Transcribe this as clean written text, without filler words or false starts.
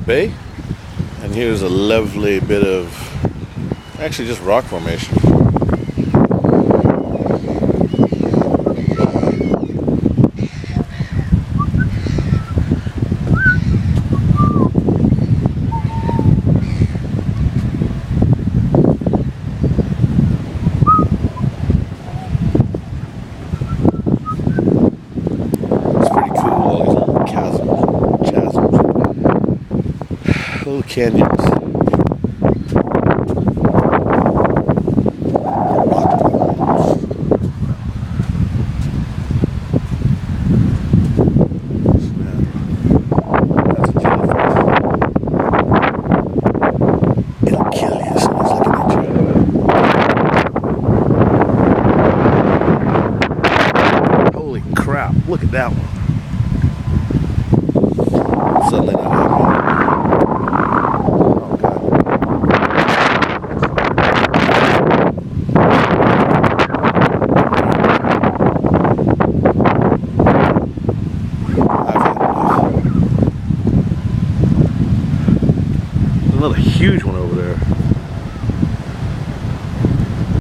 Bay, and here's a lovely bit of actually just rock formation. Little canyons. That's a jellyfish. It'll kill you as soon as looking at you. Holy crap, look at that one. Suddenly not happy. Another huge one over there.